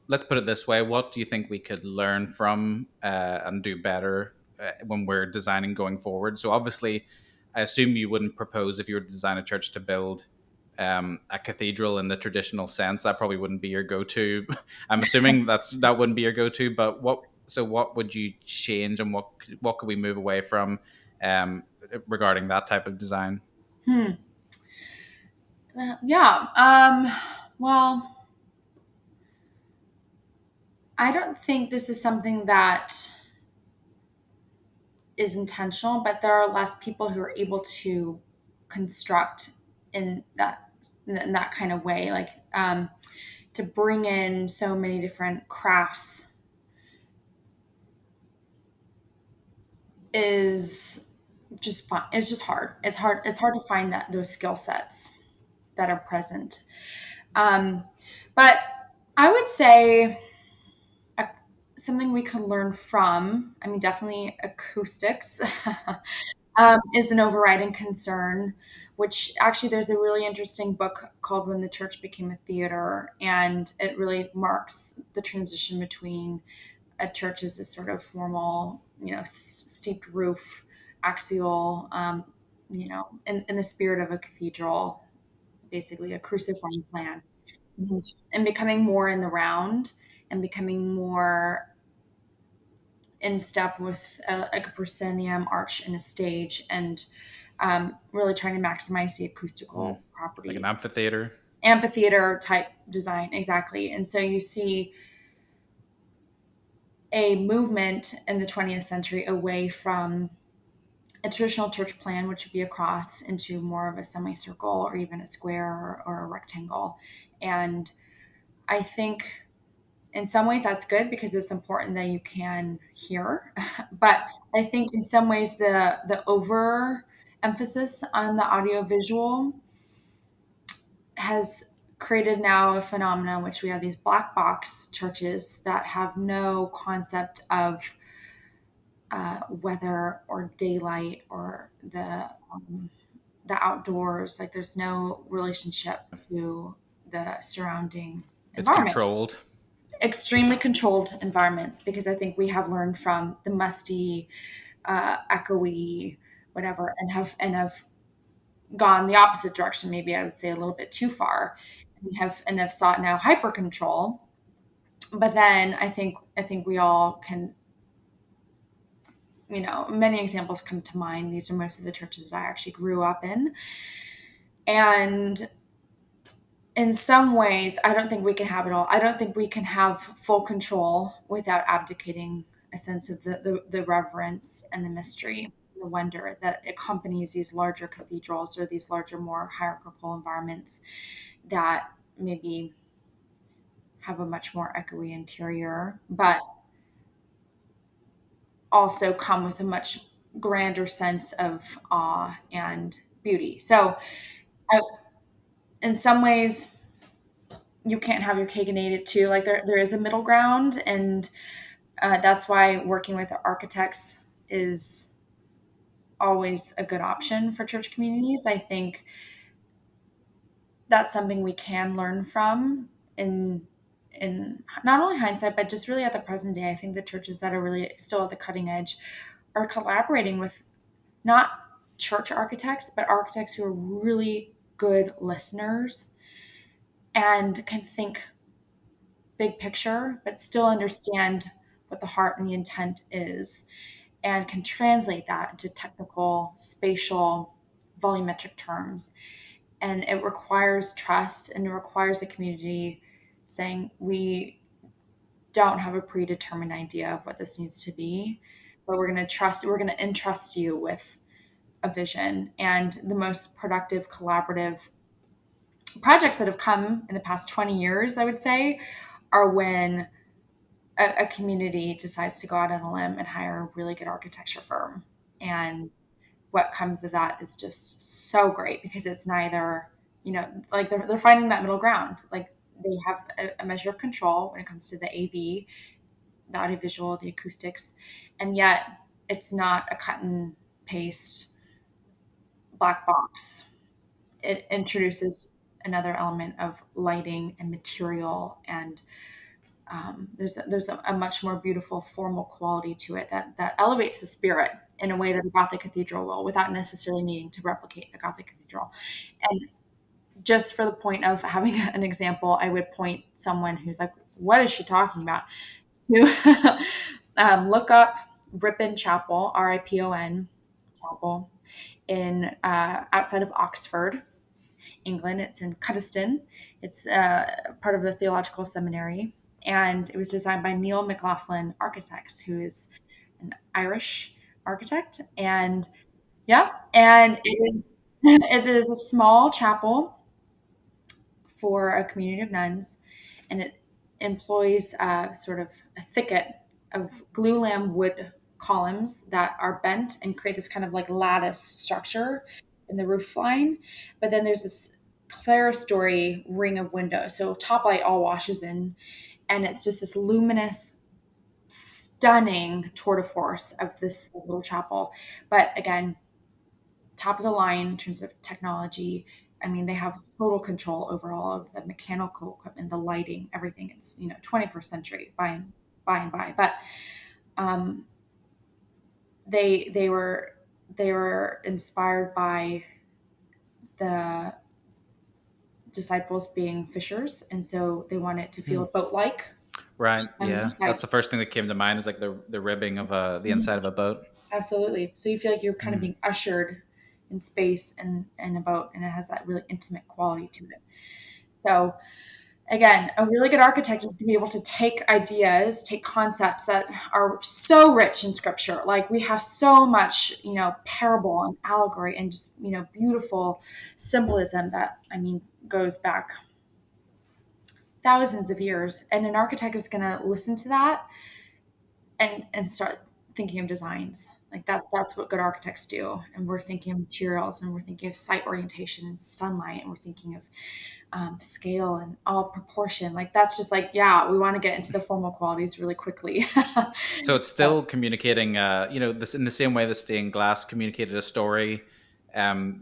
let's put it this way: what do you think we could learn from and do better when we're designing going forward? So obviously, I assume you wouldn't propose, if you were to design a church, to build a cathedral in the traditional sense. That probably wouldn't be your go-to. I'm assuming that wouldn't be your go-to. But what would you change, and what could we move away from regarding that type of design? Hmm. Yeah. Well, I don't think this is something that is intentional, but there are less people who are able to construct in that kind of way, like to bring in so many different crafts is just fun. It's just hard. It's hard to find that those skill sets that are present. Um, but I would say uh, something we could learn from, I mean, definitely acoustics, is an overriding concern, which actually there's a really interesting book called When the Church Became a Theater, and it really marks the transition between a church as a sort of formal, steeped roof, axial, in the spirit of a cathedral, basically a cruciform plan, and becoming more in the round and becoming more in step with like a proscenium arch and a stage, and really trying to maximize the Mm, acoustical like an properties. amphitheater? Amphitheater type design, exactly. And so you see a movement in the 20th century away from a traditional church plan, which would be a cross, into more of a semicircle or even a square or a rectangle. And I think in some ways that's good because it's important that you can hear. But I think in some ways the over emphasis on the audio visual has created now a phenomenon in which we have these black box churches that have no concept of weather or daylight or the outdoors. Like there's no relationship to the surrounding It's environment. controlled. Extremely controlled environments, because I think we have learned from the musty, echoey, whatever, and have gone the opposite direction. Maybe I would say a little bit too far, and have sought now hyper control. But then I think we all can, many examples come to mind. These are most of the churches that I actually grew up in, and in some ways, I don't think we can have it all. I don't think we can have full control without abdicating a sense of the reverence and the mystery, the wonder that accompanies these larger cathedrals or these larger, more hierarchical environments that maybe have a much more echoey interior, but also come with a much grander sense of awe and beauty. So, I, in some ways, you can't have your cake and eat it too. Like there is a middle ground, and that's why working with architects is always a good option for church communities. I think that's something we can learn from in not only hindsight, but just really at the present day. I think the churches that are really still at the cutting edge are collaborating with not church architects, but architects who are really good listeners and can think big picture, but still understand what the heart and the intent is, and can translate that into technical, spatial, volumetric terms. And it requires trust, and it requires a community saying, we don't have a predetermined idea of what this needs to be, but we're going to entrust you with a vision. And the most productive collaborative projects that have come in the past 20 years, I would say, are when a community decides to go out on a limb and hire a really good architecture firm. And what comes of that is just so great, because it's neither, like they're finding that middle ground. Like they have a measure of control when it comes to the AV, the audiovisual, the acoustics, and yet it's not a cut and paste black box. It introduces another element of lighting and material and There's a much more beautiful formal quality to it that elevates the spirit in a way that a Gothic cathedral will, without necessarily needing to replicate a Gothic cathedral. And just for the point of having an example, I would point someone who's like, "What is she talking about?" to look up Ripon Chapel, Ripon Chapel, in outside of Oxford, England. It's in Cuddesdon. It's part of the theological seminary, and it was designed by Neil McLaughlin Architects, who is an Irish architect. And yeah, and it is it is a small chapel for a community of nuns, and it employs sort of a thicket of glulam wood columns that are bent and create this kind of like lattice structure in the roof line. But then there's this clerestory ring of windows, so top light all washes in, and it's just this luminous, stunning tour de force of this little chapel. But again, top of the line in terms of technology. I mean, they have total control over all of the mechanical equipment, the lighting, everything. It's 21st century by. But um, they were inspired by the disciples being fishers, and so they want it to feel boat like Right. on the Yeah. inside. That's the first thing that came to mind is like the ribbing of the Mhm. inside of a boat. Absolutely. So you feel like you're kind of Mm. being ushered in space and a boat, and it has that really intimate quality to it. So again, a really good architect is to be able to take ideas, take concepts that are so rich in scripture. Like we have so much, parable and allegory and just, beautiful symbolism that, I mean, goes back thousands of years. And an architect is going to listen to that and start thinking of designs. Like that's what good architects do. And we're thinking of materials, and we're thinking of site orientation and sunlight, and we're thinking of scale and all proportion. Like that's just like, yeah, we want to get into the formal qualities really quickly. So it's So, still communicating, this in the same way that stained glass communicated a story.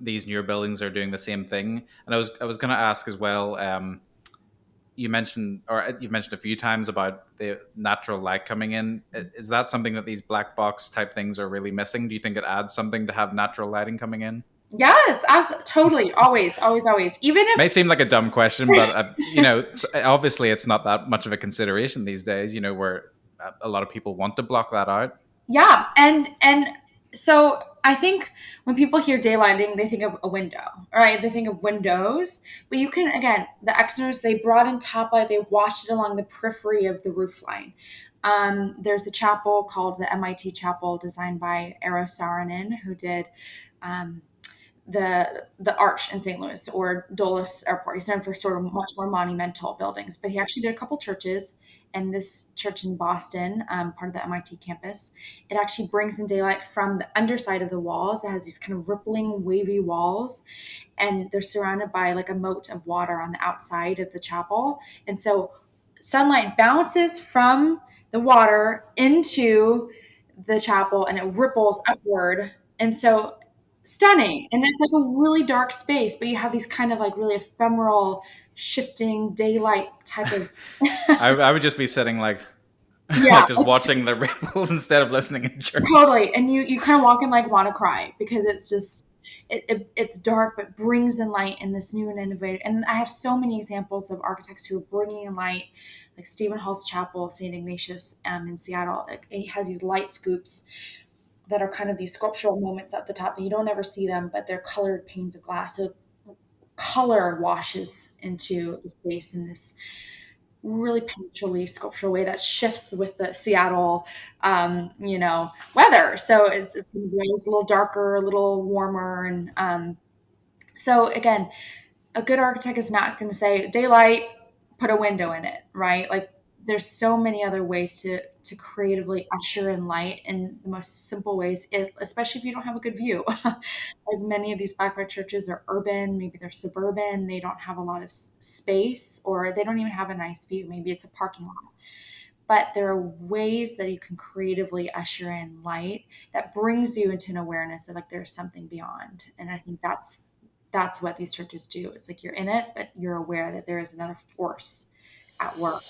These newer buildings are doing the same thing. And I was going to ask as well. You mentioned, or you've mentioned a few times about the natural light coming in. Is that something that these black box type things are really missing? Do you think it adds something to have natural lighting coming in? yes, totally. Always, always, always. Even May if, seem like a dumb question, but obviously it's not that much of a consideration these days. Where a lot of people want to block that out. yeah. And so I think when people hear daylighting, they think of a window, all right? They think of windows, but you can, again, the Exners, they brought in top light, they washed it along the periphery of the roof line. There's a chapel called the MIT Chapel, designed by Eero Saarinen, who did um, the Arch in St. Louis, or Dulles Airport. He's known for sort of much more monumental buildings, but he actually did a couple churches. And this church in Boston, part of the MIT campus, it actually brings in daylight from the underside of the walls. It has these kind of rippling, wavy walls, and they're surrounded by like a moat of water on the outside of the chapel. And so sunlight bounces from the water into the chapel, and it ripples upward. And so stunning. And it's like a really dark space, but you have these kind of like really ephemeral, shifting daylight type of. I would just be sitting like Yeah, like just watching the ripples instead of listening in church. totally. And you kind of walk in like want to cry, because it's just it's dark but brings in light in this new and innovative. And I have so many examples of architects who are bringing in light, like Stephen Hall's Chapel, St. Ignatius, in Seattle. It has these light scoops that are kind of these sculptural moments at the top that you don't ever see them, but they're colored panes of glass. So color washes into the space in this really painterly sculptural way that shifts with the Seattle, weather. So it's always a little darker, a little warmer, and so again, a good architect is not going to say daylight, put a window in it, right? Like there's so many other ways to creatively usher in light in the most simple ways, especially if you don't have a good view. Like many of these black churches are urban, maybe they're suburban, they don't have a lot of space, or they don't even have a nice view. Maybe it's a parking lot. But there are ways that you can creatively usher in light that brings you into an awareness of like there's something beyond. And I think that's what these churches do. It's like you're in it, but you're aware that there is another force at work.